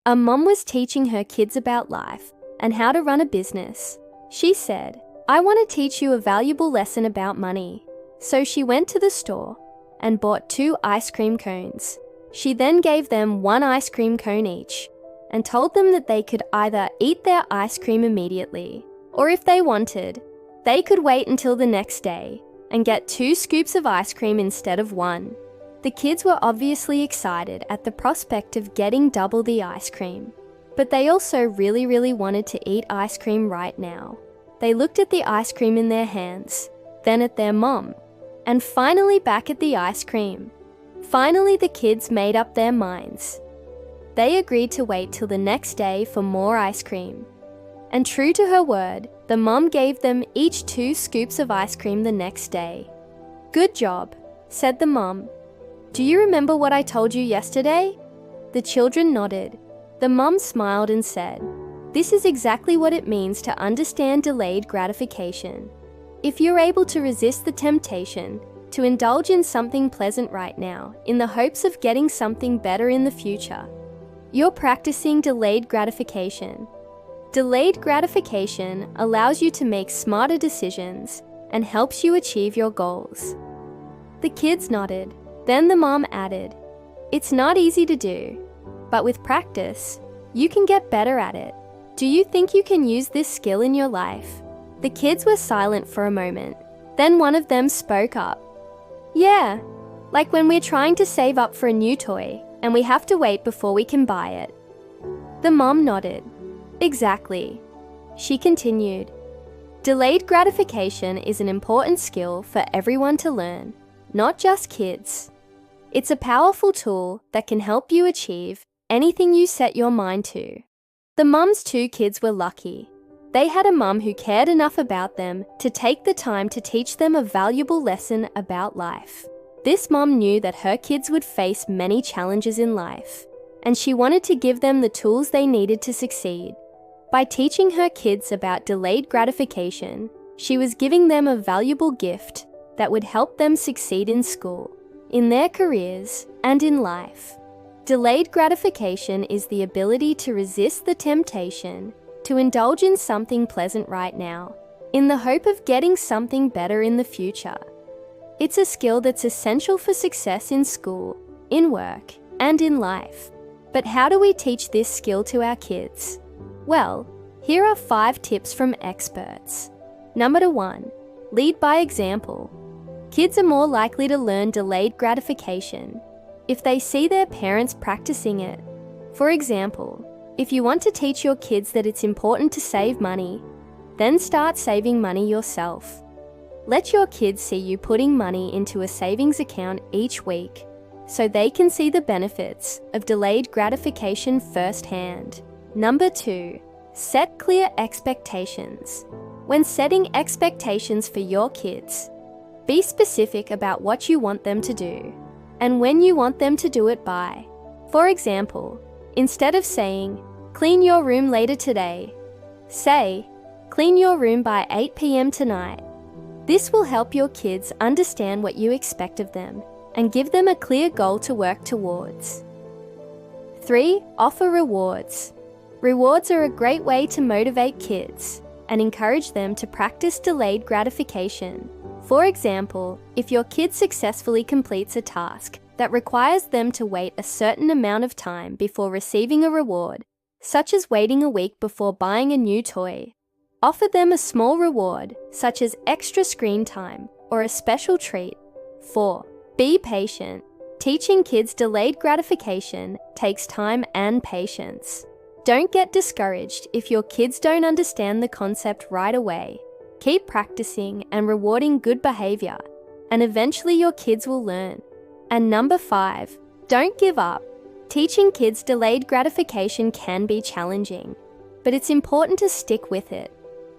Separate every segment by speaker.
Speaker 1: A mom was teaching her kids about life and how to run a business. She said, "I want to teach you a valuable lesson about money." So she went to the store and bought 2 ice cream cones. She then gave them 1 ice cream cone each and told them that they could either eat their ice cream immediately, or if they wanted, they could wait until the next day and get 2 scoops of ice cream instead of 1. The kids were obviously excited at the prospect of getting double the ice cream, but they also really wanted to eat ice cream right now. They looked at the ice cream in their hands, then at their mom, and finally back at the ice cream. Finally, the kids made up their minds. They agreed to wait till the next day for more ice cream. And true to her word, the mom gave them each 2 scoops of ice cream the next day. "Good job," said the mom. "Do you remember what I told you yesterday?" The children nodded. The mom smiled and said, "This is exactly what it means to understand delayed gratification. If you're able to resist the temptation to indulge in something pleasant right now in the hopes of getting something better in the future, you're practicing delayed gratification. Delayed gratification allows you to make smarter decisions and helps you achieve your goals." The kids nodded. Then the mom added, "It's not easy to do, but with practice, you can get better at it. Do you think you can use this skill in your life?" The kids were silent for a moment. Then one of them spoke up. "Yeah, like when we're trying to save up for a new toy and we have to wait before we can buy it." The mom nodded. "Exactly." She continued, "Delayed gratification is an important skill for everyone to learn, not just kids. It's a powerful tool that can help you achieve anything you set your mind to." The mom's 2 kids were lucky. They had a mom who cared enough about them to take the time to teach them a valuable lesson about life. This mom knew that her kids would face many challenges in life, and she wanted to give them the tools they needed to succeed. By teaching her kids about delayed gratification, she was giving them a valuable gift that would help them succeed in school, in their careers, and in life. Delayed gratification is the ability to resist the temptation to indulge in something pleasant right now, in the hope of getting something better in the future. It's a skill that's essential for success in school, in work, and in life. But how do we teach this skill to our kids? Well, here are 5 tips from experts. Number 1, lead by example. Kids are more likely to learn delayed gratification if they see their parents practicing it. For example, if you want to teach your kids that it's important to save money, then start saving money yourself. Let your kids see you putting money into a savings account each week so they can see the benefits of delayed gratification firsthand. Number 2, set clear expectations. When setting expectations for your kids, be specific about what you want them to do and when you want them to do it by. For example, instead of saying, "Clean your room later today," say, "Clean your room by 8 p.m. tonight." This will help your kids understand what you expect of them and give them a clear goal to work towards. 3, offer rewards. Rewards are a great way to motivate kids and encourage them to practice delayed gratification. For example, if your kid successfully completes a task that requires them to wait a certain amount of time before receiving a reward, such as waiting a week before buying a new toy, offer them a small reward, such as extra screen time or a special treat. 4, be patient. Teaching kids delayed gratification takes time and patience. Don't get discouraged if your kids don't understand the concept right away. Keep practicing and rewarding good behavior, and eventually your kids will learn. And number 5, don't give up. Teaching kids delayed gratification can be challenging, but it's important to stick with it.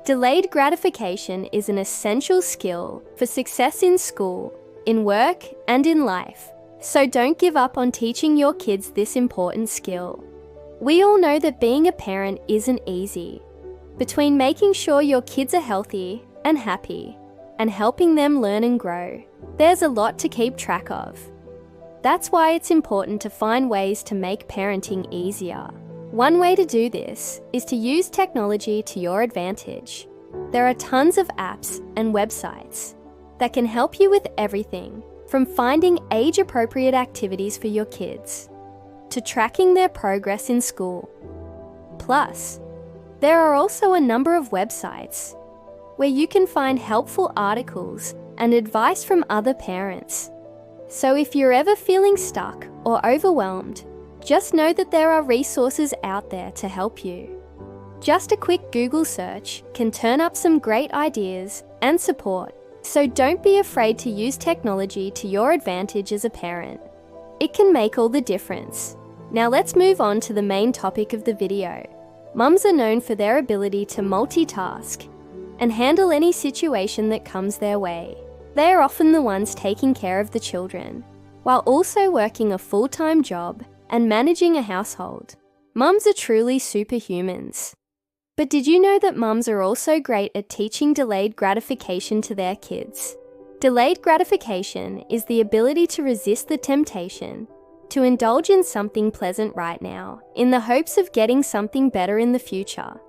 Speaker 1: Delayed gratification is an essential skill for success in school, in work, and in life. So don't give up on teaching your kids this important skill. We all know that being a parent isn't easy. Between making sure your kids are healthy and happy and helping them learn and grow, there's a lot to keep track of. That's why it's important to find ways to make parenting easier. One way to do this is to use technology to your advantage. There are tons of apps and websites that can help you with everything from finding age-appropriate activities for your kids to tracking their progress in school. Plus, there are also a number of websites where you can find helpful articles and advice from other parents. So if you're ever feeling stuck or overwhelmed, just know that there are resources out there to help you. Just a quick Google search can turn up some great ideas and support, so don't be afraid to use technology to your advantage as a parent. It can make all the difference. Now let's move on to the main topic of the video. Mums are known for their ability to multitask and handle any situation that comes their way. They are often the ones taking care of the children, while also working a full-time job and managing a household. Mums are truly superhumans. But did you know that mums are also great at teaching delayed gratification to their kids? Delayed gratification is the ability to resist the temptation to indulge in something pleasant right now in the hopes of getting something better in the future.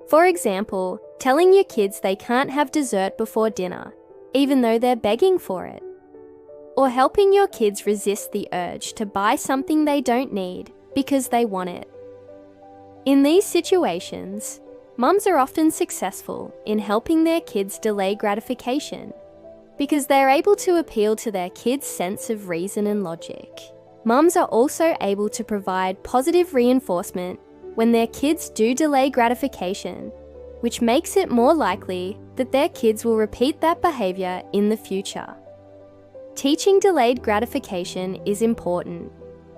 Speaker 1: For example, telling your kids they can't have dessert before dinner, even though they're begging for it. Or helping your kids resist the urge to buy something they don't need because they want it. In these situations, mums are often successful in helping their kids delay gratification because they're able to appeal to their kids' sense of reason and logic. Mums are also able to provide positive reinforcement when their kids do delay gratification, which makes it more likely that their kids will repeat that behavior in the future. Teaching delayed gratification is important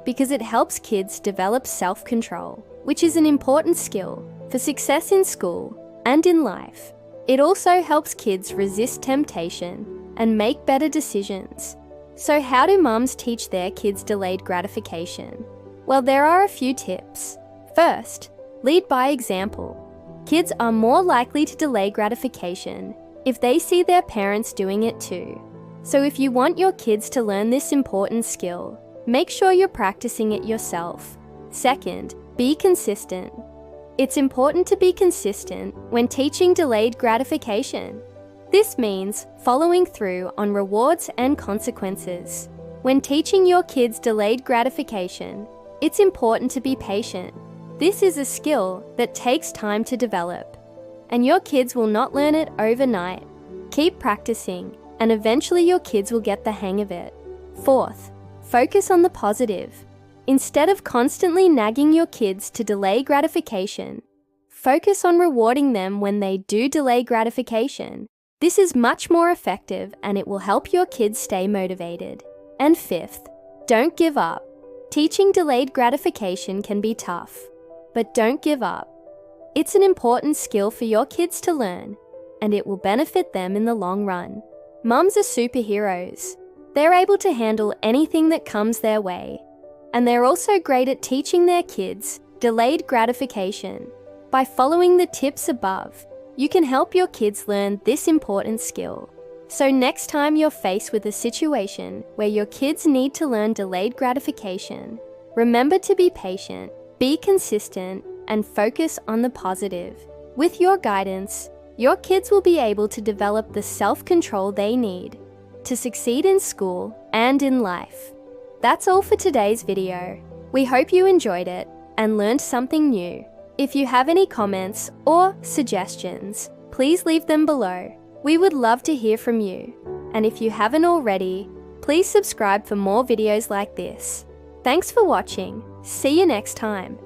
Speaker 1: because it helps kids develop self-control, which is an important skill for success in school and in life. It also helps kids resist temptation and make better decisions. So how do mums teach their kids delayed gratification? Well, there are a few tips. First, lead by example. Kids are more likely to delay gratification if they see their parents doing it too. So if you want your kids to learn this important skill, make sure you're practicing it yourself. Second, be consistent. It's important to be consistent when teaching delayed gratification. This means following through on rewards and consequences. When teaching your kids delayed gratification, it's important to be patient. This is a skill that takes time to develop, and your kids will not learn it overnight. Keep practicing, and eventually your kids will get the hang of it. Fourth, focus on the positive. Instead of constantly nagging your kids to delay gratification, focus on rewarding them when they do delay gratification. This is much more effective and it will help your kids stay motivated. And fifth, don't give up. Teaching delayed gratification can be tough, but don't give up. It's an important skill for your kids to learn, and it will benefit them in the long run. Mums are superheroes. They're able to handle anything that comes their way, and they're also great at teaching their kids delayed gratification. By following the tips above, you can help your kids learn this important skill. So next time you're faced with a situation where your kids need to learn delayed gratification, remember to be patient, be consistent, and focus on the positive. With your guidance, your kids will be able to develop the self-control they need to succeed in school and in life. That's all for today's video. We hope you enjoyed it and learned something new. If you have any comments or suggestions, please leave them below. We would love to hear from you. And if you haven't already, please subscribe for more videos like this. Thanks for watching. See you next time.